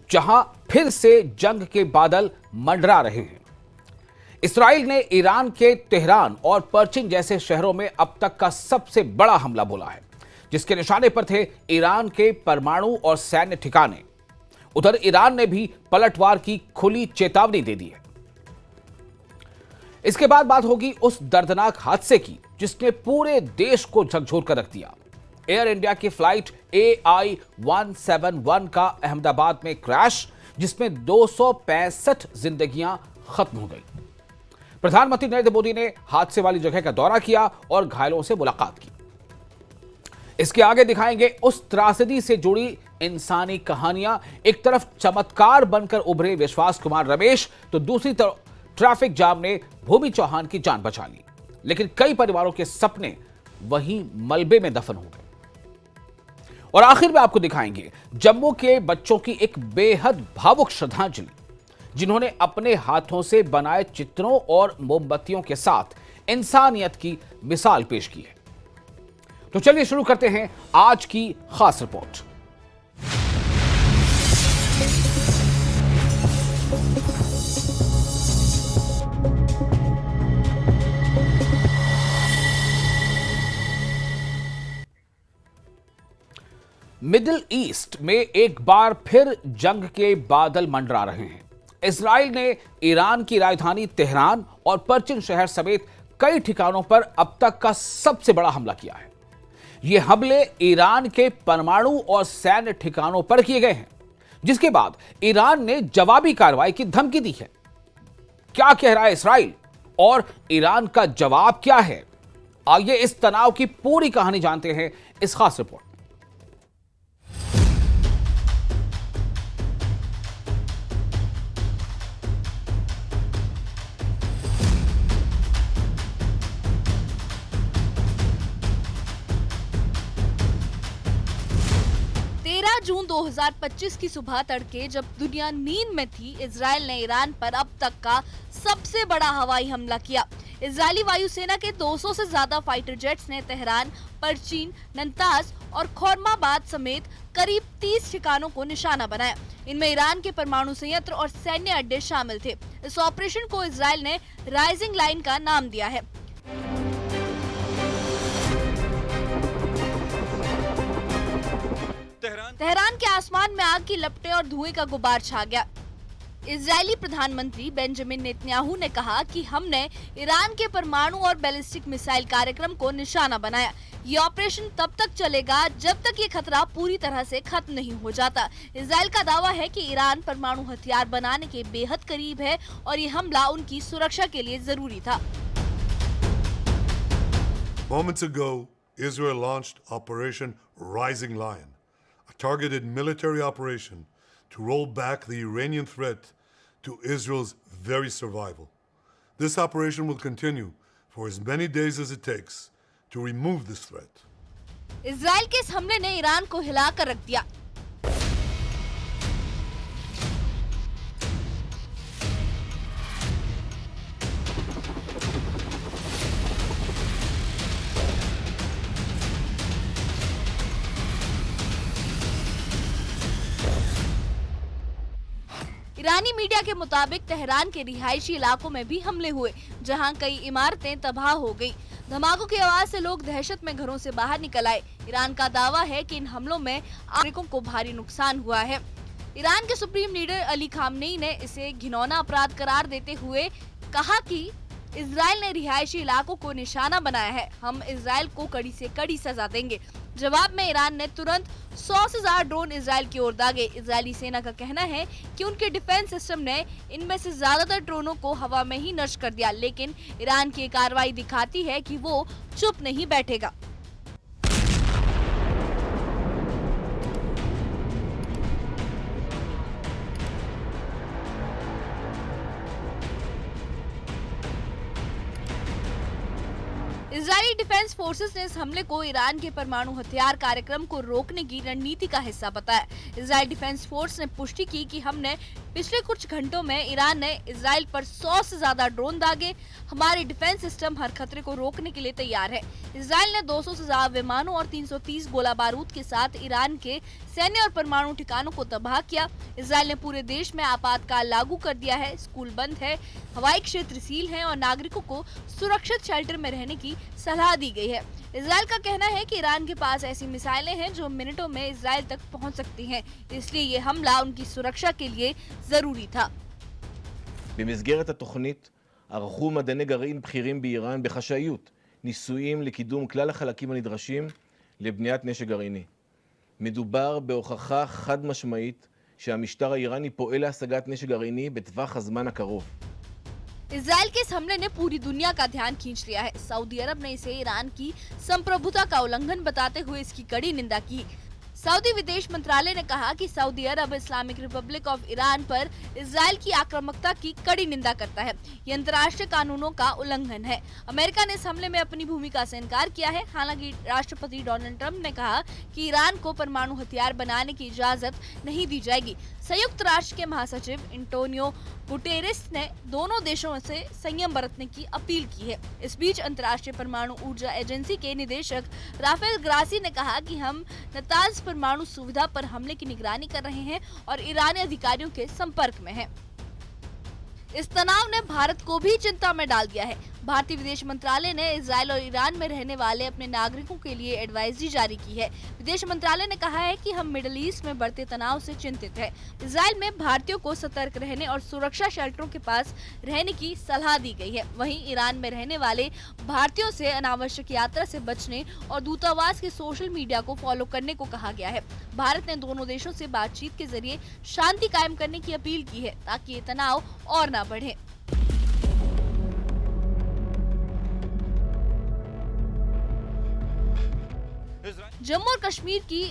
जहां फिर से जंग के बादल मंडरा रहे हैं। इसराइल ने ईरान के तेहरान और पर्चिन जैसे शहरों में अब तक का सबसे बड़ा हमला बोला है, जिसके निशाने पर थे ईरान के परमाणु और सैन्य ठिकाने। उधर ईरान ने भी पलटवार की खुली चेतावनी दे दी है। इसके बाद बात होगी उस दर्दनाक हादसे की जिसने पूरे देश को झकझोर कर रख दिया। एयर इंडिया की फ्लाइट AI-171 का अहमदाबाद में क्रैश, जिसमें 265 जिंदगियां खत्म हो गई। प्रधानमंत्री नरेंद्र मोदी ने हादसे वाली जगह का दौरा किया और घायलों से मुलाकात की। इसके आगे दिखाएंगे उस त्रासदी से जुड़ी इंसानी कहानियां। एक तरफ चमत्कार बनकर उभरे विश्वास कुमार रमेश, तो दूसरी तरफ ट्रैफिक जाम ने भूमि चौहान की जान बचा ली, लेकिन कई परिवारों के सपने वहीं मलबे में दफन हो गए। और आखिर में आपको दिखाएंगे जम्मू के बच्चों की एक बेहद भावुक श्रद्धांजलि, जिन्होंने अपने हाथों से बनाए चित्रों और मोमबत्तियों के साथ इंसानियत की मिसाल पेश की है। तो चलिए शुरू करते हैं आज की खास रिपोर्ट। मिडिल ईस्ट में एक बार फिर जंग के बादल मंडरा रहे हैं। इजराइल ने ईरान की राजधानी तेहरान और पर्चिन शहर समेत कई ठिकानों पर अब तक का सबसे बड़ा हमला किया है। ये हमले ईरान के परमाणु और सैन्य ठिकानों पर किए गए हैं, जिसके बाद ईरान ने जवाबी कार्रवाई की धमकी दी है। क्या कह रहा है इजराइल और ईरान का जवाब क्या है? आइए इस तनाव की पूरी कहानी जानते हैं इस खास रिपोर्ट। जून 2025 की सुबह तड़के जब दुनिया नींद में थी, इजराइल ने ईरान पर अब तक का सबसे बड़ा हवाई हमला किया। इजरायली वायुसेना के 200 से ज्यादा फाइटर जेट्स ने तेहरान, पर्चिन, नंताज और खोर्माबाद समेत करीब 30 ठिकानों को निशाना बनाया। इनमें ईरान के परमाणु संयंत्र और सैन्य अड्डे शामिल थे। इस ऑपरेशन को इजराइल ने राइजिंग लाइन का नाम दिया है। तेहरान के आसमान में आग की लपटें और धुएं का गुबार छा गया। इजरायली प्रधानमंत्री बेंजामिन नेतन्याहू ने कहा कि हमने ईरान के परमाणु और बैलिस्टिक मिसाइल कार्यक्रम को निशाना बनाया। ये ऑपरेशन तब तक चलेगा जब तक ये खतरा पूरी तरह से खत्म नहीं हो जाता। इजराइल का दावा है कि ईरान परमाणु हथियार बनाने के बेहद करीब है और ये हमला उनकी सुरक्षा के लिए जरूरी था। Moments ago, Israel launched Operation Rising Lion, a targeted military operation to roll back the Iranian threat to Israel's very survival. This operation will continue for as many days as it takes to remove this threat. Israel के इस हमले ने Iran को हिलाकर रख दिया। ईरानी media के मुताबिक तेहरान के रिहायशी इलाकों में भी हमले हुए, जहां कई इमारतें तबाह हो गई। धमाकों की आवाज से लोग दहशत में घरों से बाहर निकल आए। ईरान का दावा है कि इन हमलों में नागरिकों को भारी नुकसान हुआ है। ईरान के सुप्रीम लीडर अली खामनेई ने इसे घिनौना अपराध करार देते हुए कहा कि इजराइल ने रिहायशी इलाकों को निशाना बनाया है। हम इजराइल को कड़ी से कड़ी सजा देंगे। जवाब में ईरान ने तुरंत 100 से ज्यादा ड्रोन इजराइल की ओर दागे। इजरायली सेना का कहना है कि उनके डिफेंस सिस्टम ने इनमें से ज्यादातर ड्रोनों को हवा में ही नष्ट कर दिया, लेकिन ईरान की कार्रवाई दिखाती है कि वो चुप नहीं बैठेगा। इजरायली डिफेंस फोर्सेस ने इस हमले को ईरान के परमाणु हथियार कार्यक्रम को रोकने की रणनीति का हिस्सा बताया। इजरायल डिफेंस फोर्स ने पुष्टि की कि हमने पिछले कुछ घंटों में ईरान ने इजराइल पर 100 से ज्यादा ड्रोन दागे। हमारे डिफेंस सिस्टम हर खतरे को रोकने के लिए तैयार है। इजराइल ने 200 से ज्यादा विमानों और 330 गोला बारूद के साथ ईरान के सैन्य और परमाणु ठिकानों को तबाह किया। इजराइल ने पूरे देश में आपातकाल लागू कर दिया है। स्कूल बंद है, हवाई क्षेत्र सील हैं और नागरिकों को सुरक्षित शेल्टर में रहने की सलाह दी गई है। इजराइल का कहना है कि ईरान के पास ऐसी मिसाइलें हैं जो मिनटों में इजराइल तक पहुंच सकती हैं, इसलिए ये हमला उनकी सुरक्षा के लिए जरूरी था। במסגרת התוכנית ערכו מדעני גרעין בכירים באיראן בחשאיות ניסויים לקידום כלל החלקים הנדרשים לבניית נשק גרעיני. מדובר בהוכחה חד משמעית שהמשטר האיראני פועל להשגת נשק גרעיני בטווח הזמן הקרוב. इजराइल के इस हमले ने पूरी दुनिया का ध्यान खींच लिया है। सऊदी अरब ने इसे ईरान की संप्रभुता का उल्लंघन बताते हुए इसकी कड़ी निंदा की। सऊदी विदेश मंत्रालय ने कहा कि Saudi Arab Islamic Republic of Iran पर इजराइल की आक्रामकता की कड़ी निंदा करता है। ये अंतर्राष्ट्रीय कानूनों का उल्लंघन है। अमेरिका ने इस हमले में अपनी भूमिका से इनकार किया है। हालांकि राष्ट्रपति डोनाल्ड ट्रंप ने कहा कि ईरान को परमाणु हथियार बनाने की इजाजत नहीं दी जाएगी। संयुक्त राष्ट्र के महासचिव एंटोनियो गुटेरेस ने दोनों देशों से संयम बरतने की अपील की है। इस बीच अंतर्राष्ट्रीय परमाणु ऊर्जा एजेंसी के निदेशक राफेल ग्रासी ने कहा कि हम नतांज परमाणु सुविधा पर हमले की निगरानी कर रहे हैं और ईरानी अधिकारियों के संपर्क में हैं। इस तनाव ने भारत को भी चिंता में डाल दिया है। भारतीय विदेश मंत्रालय ने इजराइल और ईरान में रहने वाले अपने नागरिकों के लिए एडवाइजरी जारी की है। विदेश मंत्रालय ने कहा है कि हम मिडिल ईस्ट में बढ़ते तनाव से चिंतित हैं। इजराइल में भारतीयों को सतर्क रहने और सुरक्षा शेल्टरों के पास रहने की सलाह दी गई है। वहीं ईरान में रहने वाले भारतीयों से अनावश्यक यात्रा से बचने और दूतावास के सोशल मीडिया को फॉलो करने को कहा गया है। भारत ने दोनों देशों से बातचीत के जरिए शांति कायम करने की अपील की है ताकि ये तनाव और न बढ़े। जम्मू और कश्मीर की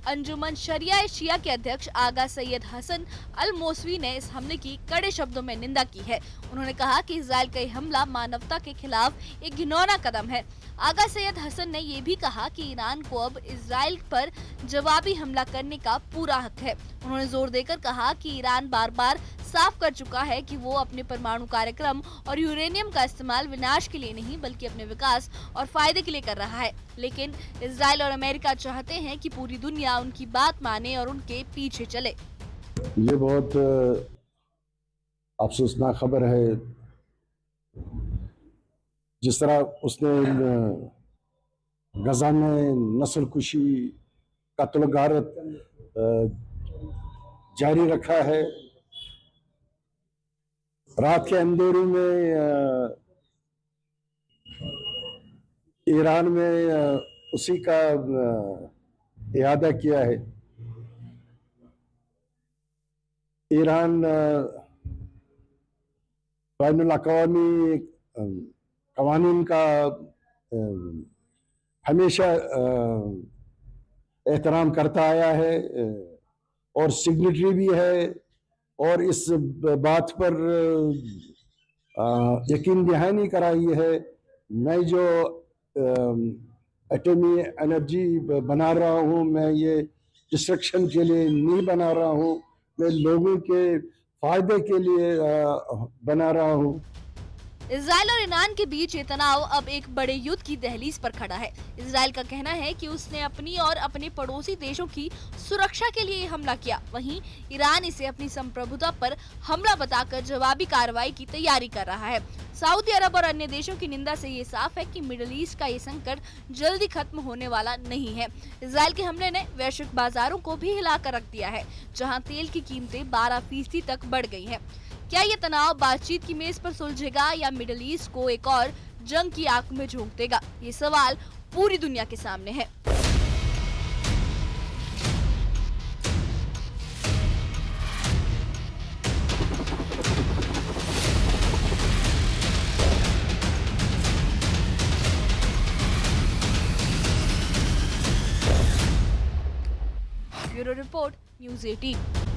अंजुमन शरिया शिया के अध्यक्ष आगा सैयद हसन अल मौसवी ने इस हमले की कड़े शब्दों में निंदा की है। उन्होंने कहा कि इजराइल का यह हमला मानवता के खिलाफ एक घिनौना कदम है। आगा सैयद हसन ने ये भी कहा कि ईरान को अब इजराइल पर जवाबी हमला करने का पूरा हक है। उन्होंने जोर देकर कहा कि ईरान बार बार साफ कर चुका है कि वो अपने परमाणु कार्यक्रम और यूरेनियम का इस्तेमाल विनाश के लिए नहीं बल्कि अपने विकास और फायदे के लिए कर रहा है। लेकिन इजराइल और अमेरिका चाहते हैं कि पूरी दुनिया उनकी बात माने और उनके पीछे चले। ये बहुत अफसोसनाक खबर है। जिस तरह उसने गजा में नस्ल कुशी कत्ल गारत जारी रखा है। रात के अंधेरे में ईरान में उसी का इरादा किया है। ईरान बैनुल अक़वामी कवानीन का हमेशा एहतराम करता आया है और सिग्नेटरी भी है और इस बात पर यकीन दहानी कराई है। मैं जो एटमी एनर्जी बना रहा हूँ, मैं ये डिस्ट्रक्शन के लिए नहीं बना रहा हूँ, मैं लोगों के फायदे के लिए बना रहा हूँ। इजराइल और ईरान के बीच ये तनाव अब एक बड़े युद्ध की दहलीज पर खड़ा है। इजराइल का कहना है कि उसने अपनी और अपने पड़ोसी देशों की सुरक्षा के लिए हमला किया। वहीं ईरान इसे अपनी संप्रभुता पर हमला बताकर जवाबी कार्रवाई की तैयारी कर रहा है। सऊदी अरब और अन्य देशों की निंदा से ये साफ है कि मिडिल ईस्ट का ये संकट जल्दी खत्म होने वाला नहीं है। इजराइल के हमले ने वैश्विक बाजारों को भी हिलाकर रख दिया है, जहाँ तेल की कीमतें 12% तक बढ़ गई है। क्या ये तनाव बातचीत की मेज पर सुलझेगा या मिडिल ईस्ट को एक और जंग की आग में झोंक देगा? ये सवाल पूरी दुनिया के सामने है। Bureau report, news 18।